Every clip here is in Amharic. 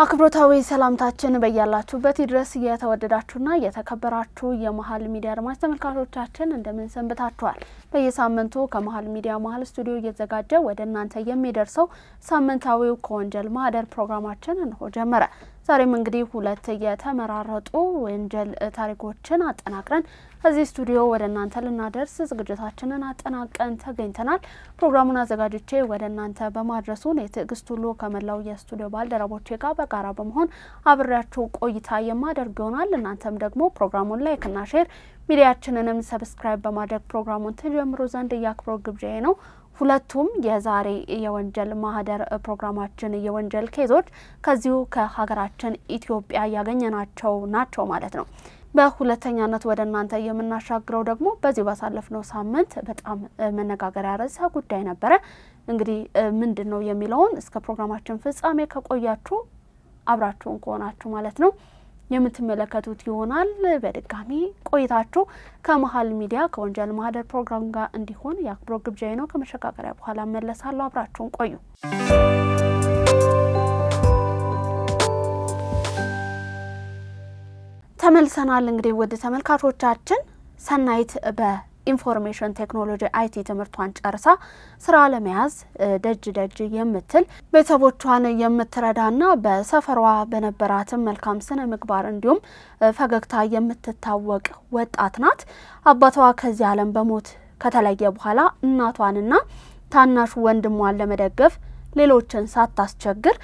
አክብሮታዊ ሰላምታችን በያላችሁበት ድረስ የተወደዳችሁና የተከበራችሁ የመሃል ሚዲያ አድማጭ ተመልካቾቻችን እንደምን ሰንብታችኋል? በየሳምንቱ ከመሃል ሚዲያ መሃል ስቱዲዮ እየተዘጋጀ ወደ እናንተ የሚደርሰው ሳምንታዊው ከወንጀል ማህደር ፕሮግራማችን እንሆ ጀመረ። ዛሬም እንግዲህ ሁለት የተመራረጡ ወንጀል ታሪኮችን አጠናቅረን እዚህ ስቱዲዮ ወደ እናንተ ልናደርስ ዝግጅታችንን አጠናቀን ተገኝተናል። ፕሮግራሙን አዘጋጅቼ ወደ እናንተ በማድረሱ የትዕግስት ሁሉ ከመላው የስቱዲዮ ባልደረቦቼ ጋር በጋራ በመሆን አብሬያችሁ ቆይታ የማደርግ ይሆናል። እናንተም ደግሞ ፕሮግራሙን ላይክና ሼር ሚዲያችንንም ሰብስክራይብ በማድረግ ፕሮግራሙን ተጀምሩ ዘንድ ያክብሮ ግብዣዬ ነው። ሁለቱም የዛሬ የወንጀል ማህደር ፕሮግራማችን የወንጀል ኬዞች ከዚሁ ከሀገራችን ኢትዮጵያ ያገኘናቸው ናቸው ማለት ነው። በሁለተኛነት ወደ እናንተ የምናሻግረው ደግሞ በዚህ ባሳለፍነው ሳምንት በጣም መነጋገሪያ ርዕሰ ጉዳይ ነበረ። እንግዲህ ምንድነው የሚለውን እስከ ፕሮግራማችን ፍጻሜ ከቆያችሁ አብራችሁን ከሆናችሁ ማለት ነው የምትመለከቱት ይሆናል። በድጋሚ ቆይታችሁ ከመሃል ሚዲያ ከወንጀል ማህደር ፕሮግራም ጋር እንዲሆን የአክብሮት ግብዣዬ ነው። ከመሸጋገሪያ በኋላ መለሳለሁ። አብራችሁን ቆዩ። ተመልሰናል። እንግዲህ ወደ ተመልካቾቻችን ሰናይት ኢንፎርሜሽን ቴክኖሎጂ አይቲ ትምህርቷን ጨርሳ ስራ ለመያዝ ደጅ የምትል ቤተሰቦቿን የምትረዳና በሰፈሯ በነበራትም መልካም ስነ ምግባር እንዲሁም ፈገግታ የምትታወቅ ወጣት ናት። አባቷ ከዚህ ዓለም በሞት ከተለየ በኋላ እናቷንና ታናሽ ወንድሟን ለመደገፍ ሌሎችን ሳታስቸግር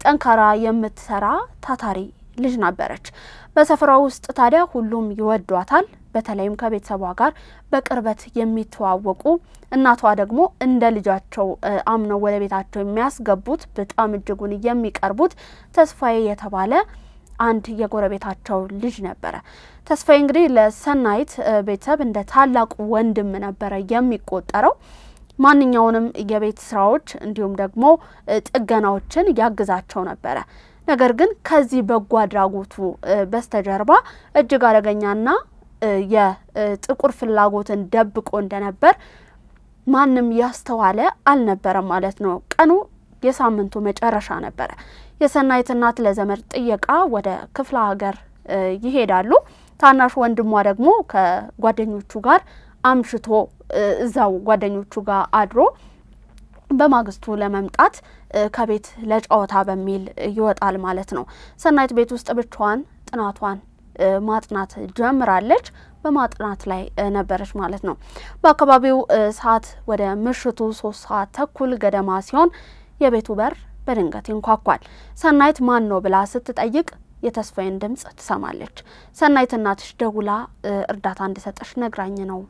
ጠንካራ የምትሰራ ታታሪ ልጅ ነበረች። በሰፈሯ ውስጥ ታዲያ ሁሉም ይወዷታል። በተለይም ከቤተሰቧ ጋር በቅርበት የሚተዋወቁ እናቷ ደግሞ እንደ ልጃቸው አምነው ወደ ቤታቸው የሚያስገቡት በጣም እጅጉን የሚቀርቡት ተስፋዬ የተባለ አንድ የጎረቤታቸው ልጅ ነበረ። ተስፋዬ እንግዲህ ለሰናይት ቤተሰብ እንደ ታላቁ ወንድም ነበረ የሚቆጠረው። ማንኛውንም የቤት ስራዎች እንዲሁም ደግሞ ጥገናዎችን ያግዛቸው ነበረ። ነገር ግን ከዚህ በጎ አድራጎቱ በስተጀርባ እጅግ አደገኛና የጥቁር ፍላጎትን ደብቆ እንደነበር ማንም ያስተዋለ አልነበረም ማለት ነው። ቀኑ የሳምንቱ መጨረሻ ነበረ። የሰናይት እናት ለዘመድ ጥየቃ ወደ ክፍለ ሀገር ይሄዳሉ። ታናሽ ወንድሟ ደግሞ ከጓደኞቹ ጋር አምሽቶ እዛው ጓደኞቹ ጋር አድሮ በማግስቱ ለመምጣት ከቤት ለጨዋታ በሚል ይወጣል ማለት ነው። ሰናይት ቤት ውስጥ ብቻዋን ጥናቷን ማጥናት ጀምራለች። በማጥናት ላይ ነበረች ማለት ነው። በአካባቢው ሰዓት ወደ ምሽቱ 3 ሰዓት ተኩል ገደማ ሲሆን የቤቱ በር በድንገት ይንኳኳል። ሰናይት ማን ነው ብላ ስትጠይቅ የተስፋዬን ድምጽ ትሰማለች። ሰናይት እናትሽ ደውላ እርዳታ እንድሰጥሽ ነግራኝ ነው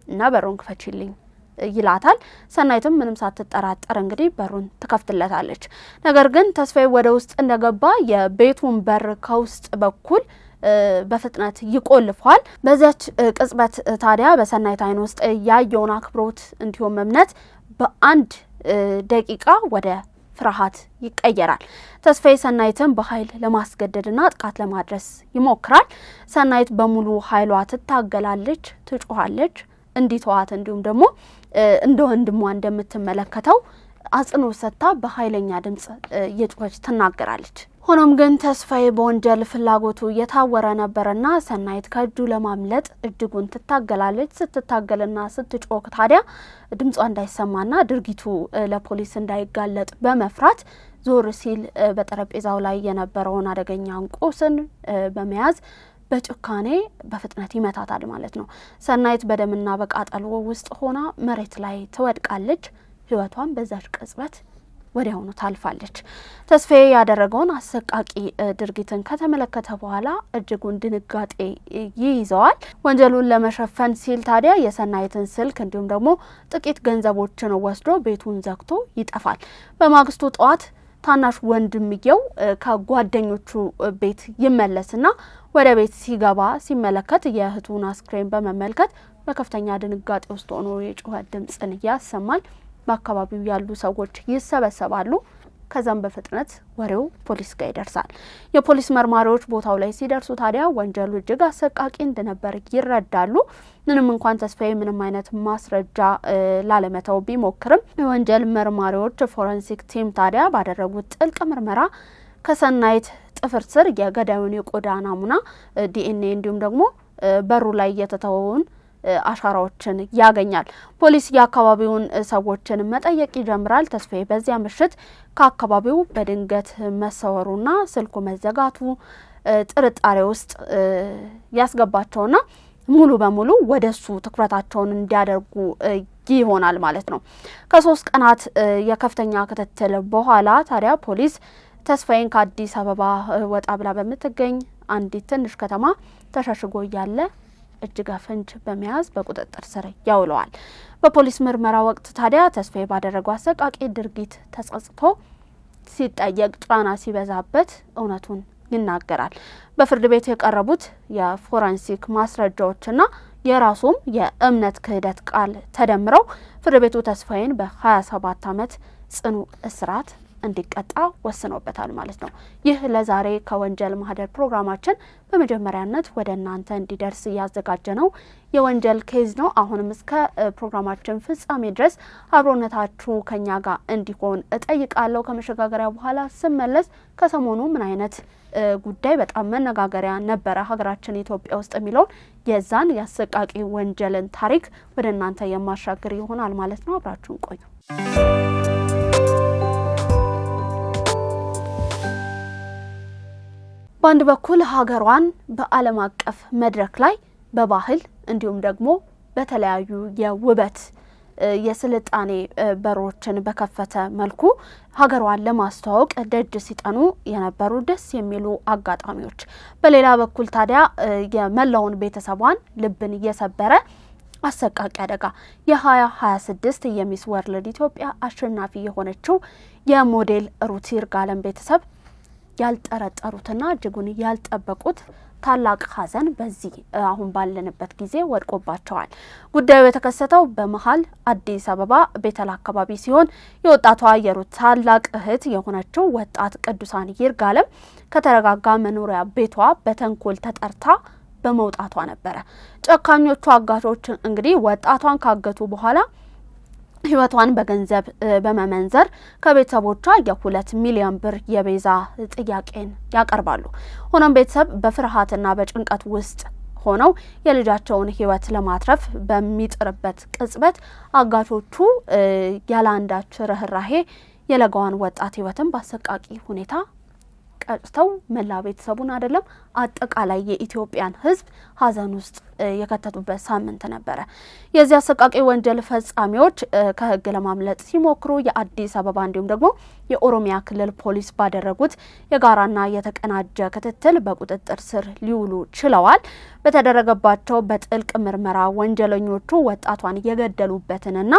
እና በሩን ክፈቺልኝ ይላታል። ሰናይትም ምንም ሳትጠራጠር እንግዲህ በሩን ትከፍትለታለች። ነገር ግን ተስፋዬ ወደ ውስጥ እንደገባ የቤቱን በር ከውስጥ በኩል በፍጥነት ይቆልፋል። በዚያች ቅጽበት ታዲያ በሰናይት አይን ውስጥ ያየውን አክብሮት እንዲሁም እምነት በአንድ ደቂቃ ወደ ፍርሃት ይቀየራል። ተስፋዬ ሰናይትን በኃይል ለማስገደድና ጥቃት ለማድረስ ይሞክራል። ሰናይት በሙሉ ኃይሏ ትታገላለች፣ ትጮኻለች። እንዲተዋት እንዲሁም ደግሞ እንደ ወንድሟ እንደምትመለከተው አጽንኦት ሰጥታ በኃይለኛ ድምጽ እየጮኸች ትናገራለች። ሆኖም ግን ተስፋዬ በወንጀል ፍላጎቱ የታወረ ነበርና ሰናይት ከእጁ ለማምለጥ እጅጉን ትታገላለች። ስትታገልና ስትጮህ ታዲያ ድምጿ እንዳይሰማና ድርጊቱ ለፖሊስ እንዳይጋለጥ በመፍራት ዞር ሲል በጠረጴዛው ላይ የነበረውን አደገኛ ቁስን በመያዝ በጭካኔ በፍጥነት ይመታታል ማለት ነው። ሰናይት በደምና በቃጠሎ ውስጥ ሆና መሬት ላይ ትወድቃለች። ህይወቷን በዛች ቅጽበት ወዲያውኑ ታልፋለች። ተስፋዬ ያደረገውን አሰቃቂ ድርጊትን ከተመለከተ በኋላ እጅጉን ድንጋጤ ይይዘዋል። ወንጀሉን ለመሸፈን ሲል ታዲያ የሰናይትን ስልክ እንዲሁም ደግሞ ጥቂት ገንዘቦችን ወስዶ ቤቱን ዘግቶ ይጠፋል። በማግስቱ ጠዋት ታናሽ ወንድምየው ከጓደኞቹ ቤት ይመለስና ወደ ቤት ሲገባ ሲመለከት የእህቱን አስክሬን በመመልከት በከፍተኛ ድንጋጤ ውስጥ ሆኖ የጩኸት ድምጽን ያሰማል። በአካባቢው ያሉ ሰዎች ይሰበሰባሉ። ከዛም በፍጥነት ወሬው ፖሊስ ጋር ይደርሳል። የፖሊስ መርማሪዎች ቦታው ላይ ሲደርሱ ታዲያ ወንጀሉ እጅግ አሰቃቂ እንደነበር ይረዳሉ። ምንም እንኳን ተስፋዬ ምንም አይነት ማስረጃ ላለመተው ቢሞክርም የወንጀል መርማሪዎች ፎረንሲክ ቲም ታዲያ ባደረጉት ጥልቅ ምርመራ ከሰናይት ጥፍር ስር የገዳዩን የቆዳ ናሙና ዲኤንኤ እንዲሁም ደግሞ በሩ ላይ የተተወውን አሻራዎችን ያገኛል። ፖሊስ የአካባቢውን ሰዎችን መጠየቅ ይጀምራል። ተስፋዬ በዚያ ምሽት ከአካባቢው በድንገት መሰወሩና ስልኩ መዘጋቱ ጥርጣሬ ውስጥ ያስገባቸውና ሙሉ በሙሉ ወደሱ ትኩረታቸውን እንዲያደርጉ ይሆናል ማለት ነው። ከ3 ቀናት የከፍተኛ ክትትል በኋላ ታዲያ ፖሊስ ተስፋዬን ከአዲስ አበባ ወጣ ብላ በምትገኝ አንዲት ትንሽ ከተማ ተሸሽጎ ያለ እጅግ አፈንጅ በመያዝ በቁጥጥር ስር ያውለዋል። በፖሊስ ምርመራ ወቅት ታዲያ ተስፋዬ ባደረገው አሰቃቂ ድርጊት ተጸጽቶ ሲጠየቅ ጫና ሲበዛበት እውነቱን ይናገራል። በፍርድ ቤት የቀረቡት የፎረንሲክ ማስረጃዎችና የራሱም የእምነት ክህደት ቃል ተደምረው ፍርድ ቤቱ ተስፋዬን በ27 ዓመት ጽኑ እስራት እንዲቀጣ ወስኖበታል ማለት ነው። ይህ ለዛሬ ከወንጀል ማህደር ፕሮግራማችን በመጀመሪያነት ወደ እናንተ እንዲደርስ ያዘጋጀነው የወንጀል ኬዝ ነው። አሁንም እስከ ፕሮግራማችን ፍጻሜ ድረስ አብሮነታችሁ ከኛ ጋር እንዲሆን እጠይቃለሁ። ከመሸጋገሪያ በኋላ ስመለስ ከሰሞኑ ምን አይነት ጉዳይ በጣም መነጋገሪያ ነበረ ሀገራችን ኢትዮጵያ ውስጥ የሚለውን የዛን ያሰቃቂ ወንጀልን ታሪክ ወደ እናንተ የማሻገር ይሆናል ማለት ነው። አብራችሁን ቆዩ። በአንድ በኩል ሀገሯን በዓለም አቀፍ መድረክ ላይ በባህል እንዲሁም ደግሞ በተለያዩ የውበት የስልጣኔ በሮችን በከፈተ መልኩ ሀገሯን ለማስተዋወቅ ደጅ ሲጠኑ የነበሩ ደስ የሚሉ አጋጣሚዎች፣ በሌላ በኩል ታዲያ የመላውን ቤተሰቧን ልብን እየሰበረ አሰቃቂ አደጋ የ2026 የሚስ ወርልድ ኢትዮጵያ አሸናፊ የሆነችው የሞዴል ሩት ይርጋለም ቤተሰብ ያልጠረጠሩትና እጅጉን ያልጠበቁት ታላቅ ሐዘን በዚህ አሁን ባለንበት ጊዜ ወድቆባቸዋል። ጉዳዩ የተከሰተው በመሃል አዲስ አበባ ቤተል አካባቢ ሲሆን የወጣቷ የሩት ታላቅ እህት የሆነችው ወጣት ቅዱሳን ይርጋለም ከተረጋጋ መኖሪያ ቤቷ በተንኮል ተጠርታ በመውጣቷ ነበረ። ጨካኞቹ አጋቾች እንግዲህ ወጣቷን ካገቱ በኋላ ህይወቷን በገንዘብ በመመንዘር ከቤተሰቦቿ የ2 ሚሊዮን ብር የቤዛ ጥያቄን ያቀርባሉ። ሆኖም ቤተሰብ በፍርሃትና በጭንቀት ውስጥ ሆነው የልጃቸውን ህይወት ለማትረፍ በሚጥርበት ቅጽበት አጋቾቹ ያላንዳች ርህራሄ የለጋዋን ወጣት ህይወትን በአሰቃቂ ሁኔታ ቀጥተው መላ ቤተሰቡን አይደለም አጠቃላይ የኢትዮጵያን ህዝብ ሀዘን ውስጥ የከተቱበት ሳምንት ነበረ። የዚህ አሰቃቂ ወንጀል ፈጻሚዎች ከህግ ለማምለጥ ሲሞክሩ የአዲስ አበባ እንዲሁም ደግሞ የኦሮሚያ ክልል ፖሊስ ባደረጉት የጋራና የተቀናጀ ክትትል በቁጥጥር ስር ሊውሉ ችለዋል። በተደረገባቸው በጥልቅ ምርመራ ወንጀለኞቹ ወጣቷን የገደሉበትንና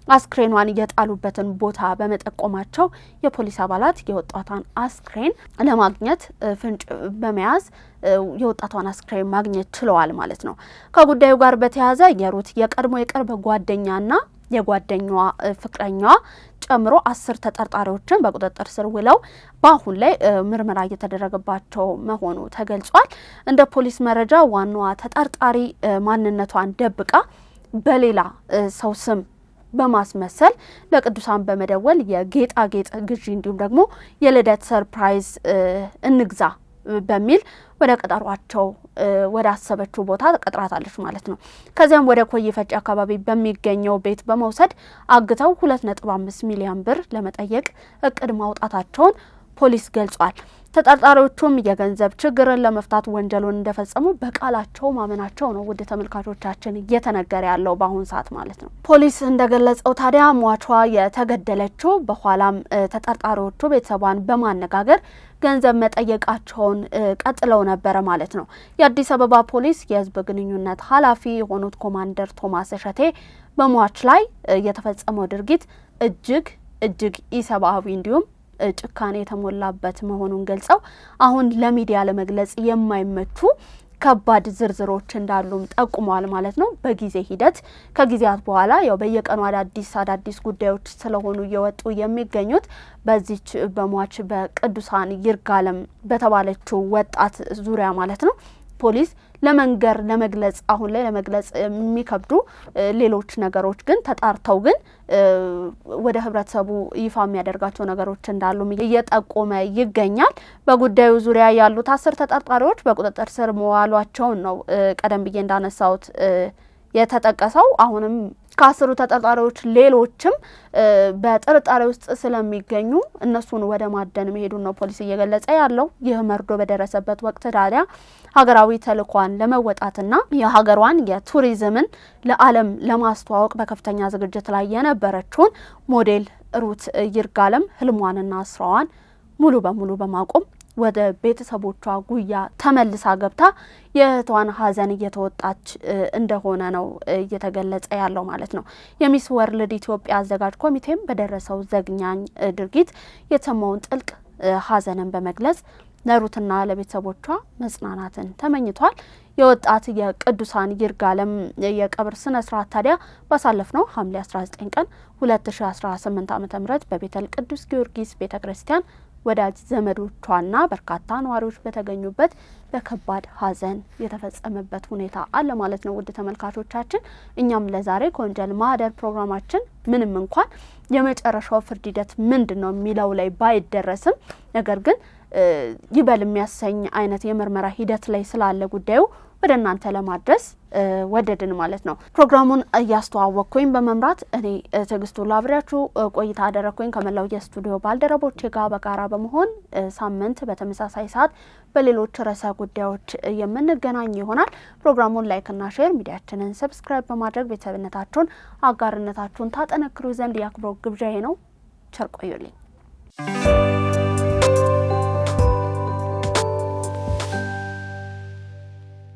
አስክሬኗን የጣሉበትን ቦታ በመጠቆማቸው የፖሊስ አባላት የወጣቷን አስክሬን ለማግኘት ፍንጭ በመያዝ የወጣቷን አስክሬን ማግኘት ችለዋል ማለት ነው። ከጉዳዩ ጋር በተያያዘ የሩት የቀድሞ የቅርብ ጓደኛና የጓደኛዋ ፍቅረኛዋ ጨምሮ 10 ተጠርጣሪዎችን በቁጥጥር ስር ውለው በአሁን ላይ ምርመራ እየተደረገባቸው መሆኑ ተገልጿል። እንደ ፖሊስ መረጃ ዋናዋ ተጠርጣሪ ማንነቷን ደብቃ በሌላ ሰው ስም በማስመሰል ለቅዱሳን በመደወል የጌጣጌጥ ግዢ እንዲሁም ደግሞ የልደት ሰርፕራይዝ እንግዛ በሚል ወደ ቀጠሯቸው ወደ አሰበችው ቦታ ተቀጥራታለች ማለት ነው። ከዚያም ወደ ኮዬ ፈጬ አካባቢ በሚገኘው ቤት በመውሰድ አግተው 2.5 ሚሊዮን ብር ለመጠየቅ እቅድ ማውጣታቸውን ፖሊስ ገልጿል። ተጠርጣሪዎቹም የገንዘብ ችግርን ለመፍታት ወንጀሉን እንደፈጸሙ በቃላቸው ማመናቸው ነው ውድ ተመልካቾቻችን እየተነገረ ያለው በአሁን ሰዓት ማለት ነው። ፖሊስ እንደገለጸው ታዲያ ሟቿ የተገደለችው በኋላም ተጠርጣሪዎቹ ቤተሰቧን በማነጋገር ገንዘብ መጠየቃቸውን ቀጥለው ነበረ ማለት ነው። የአዲስ አበባ ፖሊስ የህዝብ ግንኙነት ኃላፊ የሆኑት ኮማንደር ቶማስ እሸቴ በሟች ላይ የተፈጸመው ድርጊት እጅግ ኢሰብአዊ እንዲሁም ጭካኔ የተሞላበት መሆኑን ገልጸው አሁን ለሚዲያ ለመግለጽ የማይመቹ ከባድ ዝርዝሮች እንዳሉም ጠቁመዋል ማለት ነው። በጊዜ ሂደት ከጊዜያት በኋላ ያው በየቀኑ አዳዲስ ጉዳዮች ስለሆኑ እየወጡ የሚገኙት በዚች በሟች በቅዱሳን ይርጋለም በተባለችው ወጣት ዙሪያ ማለት ነው ፖሊስ ለመግለጽ አሁን ላይ ለመግለጽ የሚከብዱ ሌሎች ነገሮች ግን ተጣርተው ግን ወደ ህብረተሰቡ ይፋ የሚያደርጋቸው ነገሮች እንዳሉ እየጠቆመ ይገኛል። በጉዳዩ ዙሪያ ያሉት 10 ተጠርጣሪዎች በቁጥጥር ስር መዋሏቸው ነው ቀደም ብዬ እንዳነሳውት የተጠቀሰው። አሁንም ከ10 ተጠርጣሪዎች ሌሎችም በጥርጣሬ ውስጥ ስለሚገኙ እነሱን ወደ ማደን መሄዱን ነው ፖሊስ እየገለጸ ያለው። ይህ መርዶ በደረሰበት ወቅት ታዲያ ሀገራዊ ተልዕኮን ለመወጣትና የሀገሯን የቱሪዝምን ለዓለም ለማስተዋወቅ በከፍተኛ ዝግጅት ላይ የነበረችውን ሞዴል ሩት ይርጋለም ህልሟንና ስራዋን ሙሉ በሙሉ በማቆም ወደ ቤተሰቦቿ ጉያ ተመልሳ ገብታ የእህቷን ሀዘን እየተወጣች እንደሆነ ነው እየተገለጸ ያለው ማለት ነው። የሚስ ወርልድ ኢትዮጵያ አዘጋጅ ኮሚቴም በደረሰው ዘግናኝ ድርጊት የተሰማውን ጥልቅ ሀዘንን በመግለጽ ለሩትና ለቤተሰቦቿ መጽናናትን ተመኝቷል። የወጣት የቅዱሳን ይርጋለም የቀብር ስነ ስርዓት ታዲያ ባሳለፍነው ሐምሌ 19 ቀን 2018 ዓ.ም በቤተል ቅዱስ ጊዮርጊስ ቤተክርስቲያን ወዳጅ ዘመዶቿና በርካታ ነዋሪዎች በተገኙበት በከባድ ሀዘን የተፈጸመበት ሁኔታ አለ ማለት ነው። ውድ ተመልካቾቻችን እኛም ለዛሬ ከወንጀል ማህደር ፕሮግራማችን ምንም እንኳን የመጨረሻው ፍርድ ሂደት ምንድነው የሚለው ላይ ባይደረስም ነገር ግን ይበል የሚያሰኝ አይነት የምርመራ ሂደት ላይ ስላለ ጉዳዩ ወደ እናንተ ለማድረስ ወደድን ማለት ነው። ፕሮግራሙን እያስተዋወቅኩኝ በመምራት እኔ ትግስቱ ላብራችሁ ቆይታ አደረኩኝ ከመላው የስቱዲዮ ባልደረቦቼ ጋር በጋራ በመሆን ሳምንት በተመሳሳይ ሰዓት በሌሎች ርዕሰ ጉዳዮች የምንገናኝ ይሆናል። ፕሮግራሙን ላይክ እና ሼር ሚዲያችንን ሰብስክራይብ በማድረግ ቤተሰብነታችሁን አጋርነታችሁን ታጠነክሩ ዘንድ ያክብሮ ግብዣዬ ነው። ቸር ቆዩልኝ።